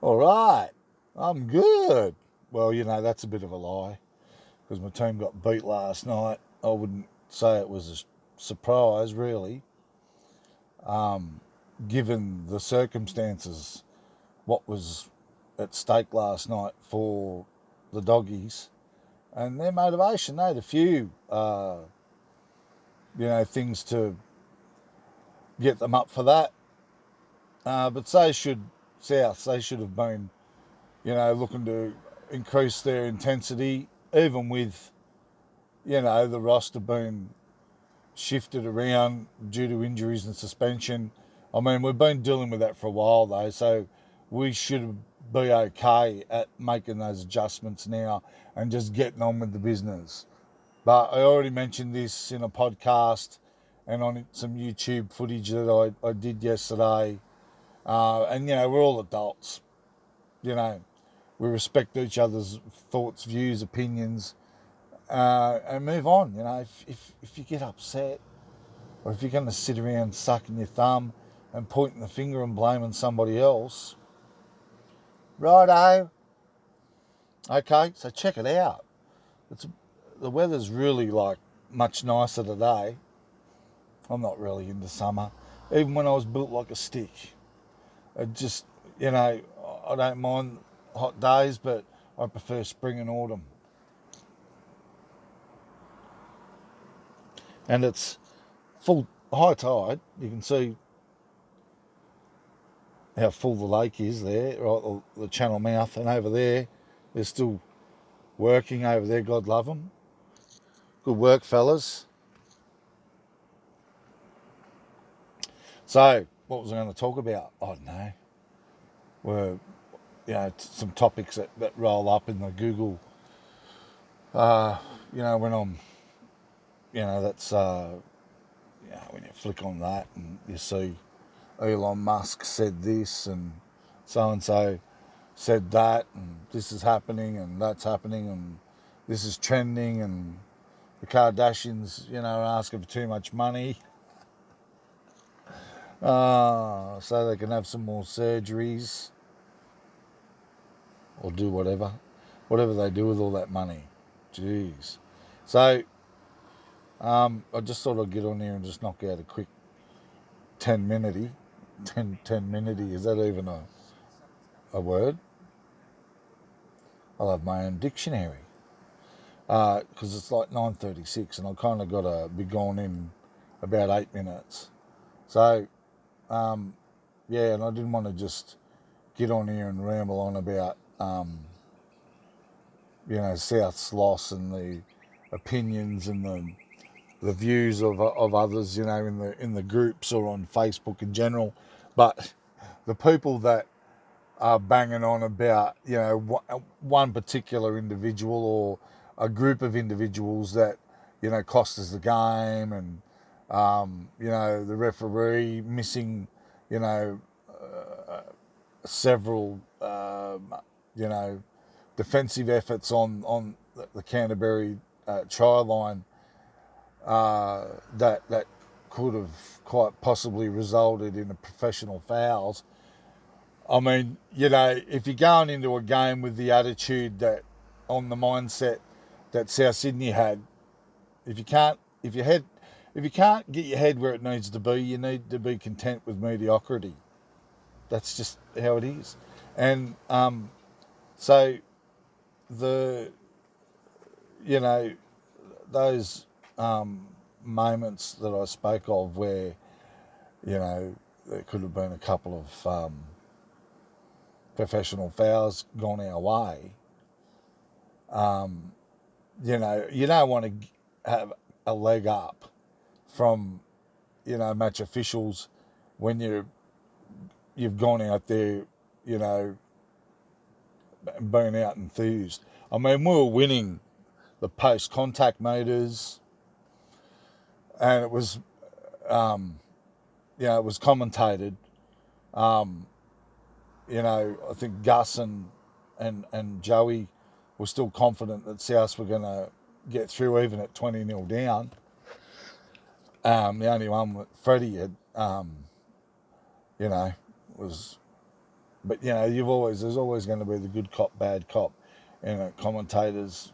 All right, I'm good. Well, that's a bit of a lie because my team got beat last night. I wouldn't say it was a surprise, really, given the circumstances, what was at stake last night for the doggies and their motivation. They had a few, things to get them up for that. But Souths, they should have been, looking to increase their intensity, even with, the roster being shifted around due to injuries and suspension. I mean, we've been dealing with that for a while, though, so we should be okay at making those adjustments now and just getting on with the business. But I already mentioned this in a podcast and on some YouTube footage that I did yesterday. And, we're all adults. We respect each other's thoughts, views, opinions, and move on. If you get upset or if you're going to sit around sucking your thumb and pointing the finger and blaming somebody else, righto. Okay, so check it out. The weather's really much nicer today. I'm not really into summer. Even when I was built like a stick, it just, I don't mind hot days, but I prefer spring and autumn. And it's full high tide. You can see how full the lake is there, right? The channel mouth, and over there, they're still working over there. God love them. Good work, fellas. So, what was I going to talk about? I don't know. Were some topics that roll up in the Google. When I'm, that's when you flick on that and you see Elon Musk said this and so said that, and this is happening and that's happening and this is trending, and the Kardashians, are asking for too much money so they can have some more surgeries or do whatever they do with all that money. Jeez. So I just thought I'd get on here and just knock out a quick 10 minute. Is that even a word? I'll have my own dictionary because it's like 9:36 and I kind of got to be gone in about 8 minutes. So and I didn't want to just get on here and ramble on about South's loss and the opinions and the views of others, in the groups or on Facebook in general. But the people that are banging on about, one particular individual or a group of individuals that, cost us the game, and, the referee missing, several, defensive efforts on the Canterbury try line that could have quite possibly resulted in a professional fouls. I mean, if you're going into a game with the attitude on the mindset that South Sydney had, if you can't get your head where it needs to be, you need to be content with mediocrity. That's just how it is. And so those moments that I spoke of where, there could have been a couple of professional fouls gone our way. You don't want to have a leg up from, match officials when you've gone out there, been out enthused. I mean, we were winning the post-contact meters, and it was, it was commentated. I think Gus and Joey were still confident that South were going to get through even at 20-0 down. The only one that Freddie had, was but there's always going to be the good cop, bad cop in a commentator's,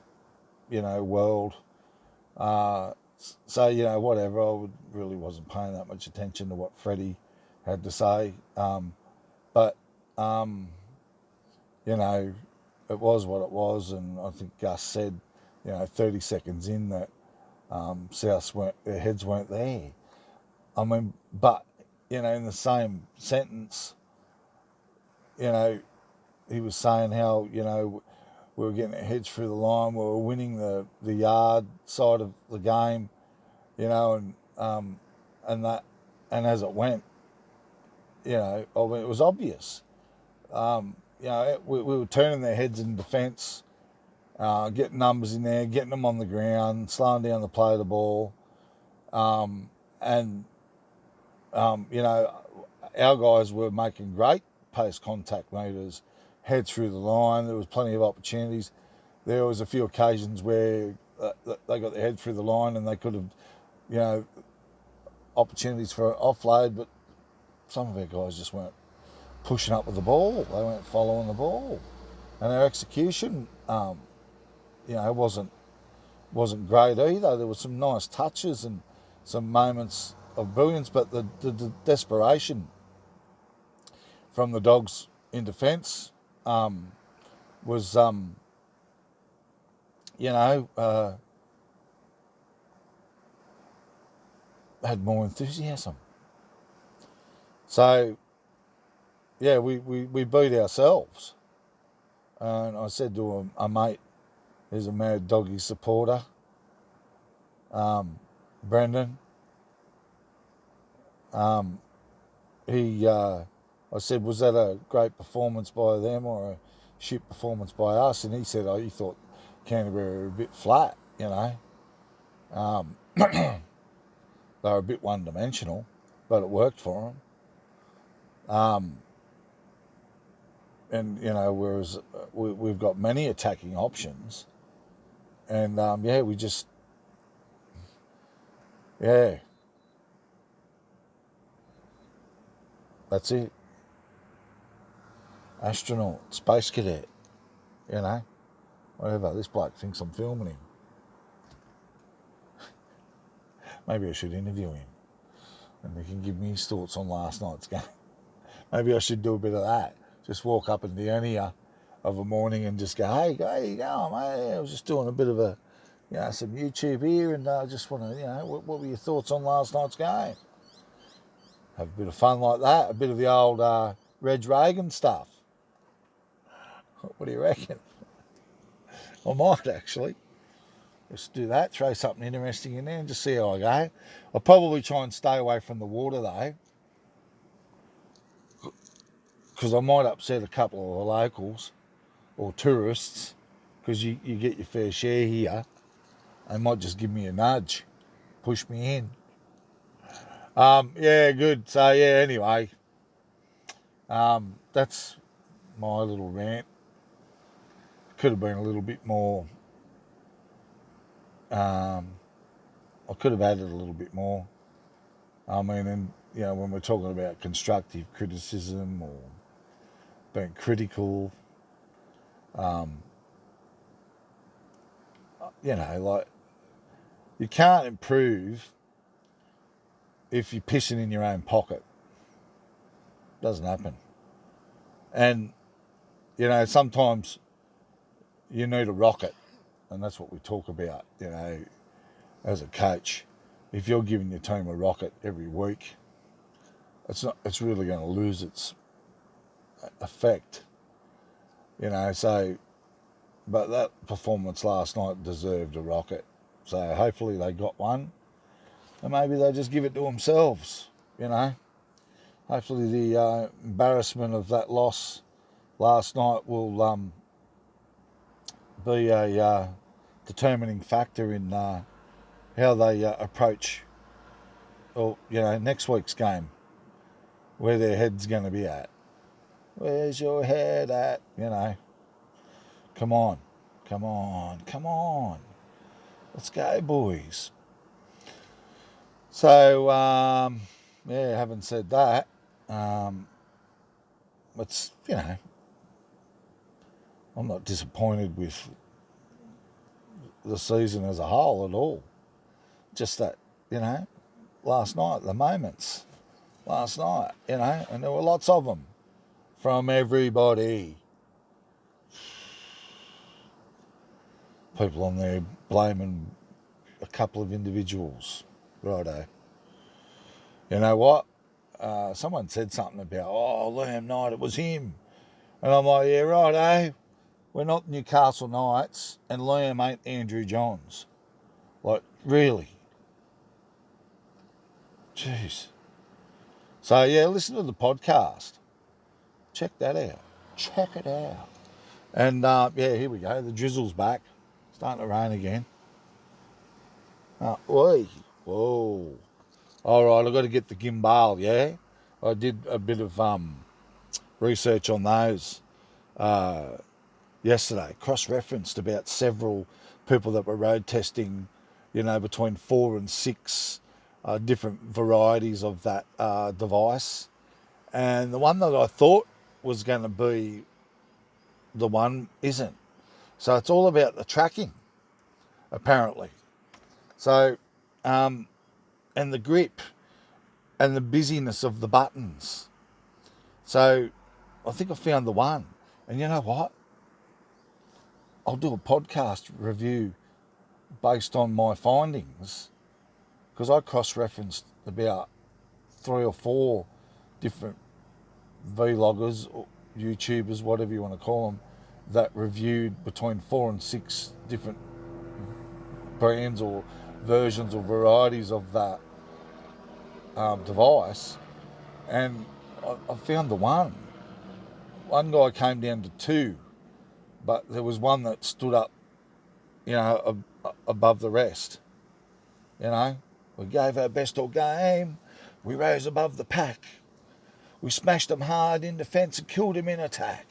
world. Uh, so, whatever. Really wasn't paying that much attention to what Freddie had to say. But, it was what it was. And I think Gus said, 30 seconds in that South their heads weren't there. I mean, but, in the same sentence, he was saying how, we were getting our heads through the line, we were winning the yard side of the game, and that, and as it went, I mean, it was obvious. We were turning their heads in defence, getting numbers in there, getting them on the ground, slowing down the play of the ball, and our guys were making great post-contact meters, head through the line. There was plenty of opportunities. There was a few occasions where they got their head through the line and they could have, opportunities for an offload, but some of our guys just weren't pushing up with the ball. They weren't following the ball, and our execution, wasn't great either. There were some nice touches and some moments of brilliance, but the desperation from the Dogs in defence was, had more enthusiasm. So, yeah, we beat ourselves. And I said to a mate who's a mad Doggy supporter, Brendan, I said, was that a great performance by them or a shit performance by us? And he said, he thought Canterbury were a bit flat, they were a bit one-dimensional, but it worked for them. And, whereas we've got many attacking options. And, we just, that's it. Astronaut, space cadet, whatever. This bloke thinks I'm filming him. Maybe I should interview him and he can give me his thoughts on last night's game. Maybe I should do a bit of that. Just walk up and down here of a morning and just go, hey, how you going, mate? I was just doing a bit of some YouTube here, and I just want to, what were your thoughts on last night's game? Have a bit of fun like that, a bit of the old Reg Reagan stuff. What do you reckon? I might actually. Just do that, throw something interesting in there and just see how I go. I'll probably try and stay away from the water though, because I might upset a couple of the locals or tourists, because you get your fair share here. They might just give me a nudge, push me in. Good. So anyway, that's my little rant. Could have been a little bit more. I could have added a little bit more. I mean, and when we're talking about constructive criticism or being critical, like, you can't improve if you're pissing in your own pocket. Doesn't happen. And sometimes you need a rocket, and that's what we talk about, as a coach. If you're giving your team a rocket every week, it's really going to lose its effect, so, but that performance last night deserved a rocket. So hopefully they got one, and maybe they just give it to themselves, Hopefully the embarrassment of that loss last night will be a determining factor in how they approach, next week's game, where their head's going to be at. Where's your head at? Come on. Let's go, boys. So, having said that, it's, I'm not disappointed with the season as a whole at all. Just that, last night, the moments last night, and there were lots of them from everybody. People on there blaming a couple of individuals. Righto. You know what? Someone said something about, Liam Knight, it was him. And I'm like, yeah, righto. We're not Newcastle Knights, and Liam ain't Andrew Johns. Like, really? Jeez. So, yeah, listen to the podcast. Check that out. Check it out. And, yeah, here we go. The drizzle's back. Starting to rain again. Oi. Whoa. All right, I've got to get the Gimbal, yeah? I did a bit of research on those yesterday. Cross-referenced about several people that were road testing, between 4 and 6 different varieties of that device. And the one that I thought was going to be the one isn't. So it's all about the tracking, apparently. So, and the grip and the busyness of the buttons. So I think I found the one. And you know what? I'll do a podcast review based on my findings, because I cross-referenced about 3 or 4 different vloggers, or YouTubers, whatever you want to call them, that reviewed between 4 and 6 different brands or versions or varieties of that device, and I found the one. One guy came down to 2, but there was one that stood up, above the rest. We gave our best all game. We rose above the pack. We smashed them hard in defence and killed them in attack.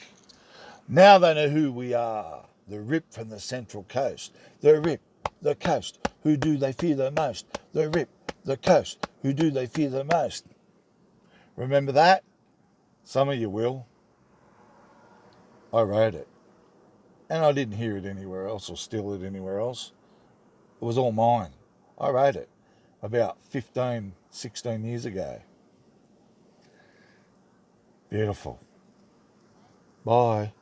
Now they know who we are. The Rip from the Central Coast. The Rip, the coast. Who do they fear the most? The Rip, the coast. Who do they fear the most? Remember that? Some of you will. I wrote it. And I didn't hear it anywhere else or steal it anywhere else. It was all mine. I wrote it about 15, 16 years ago. Beautiful. Bye.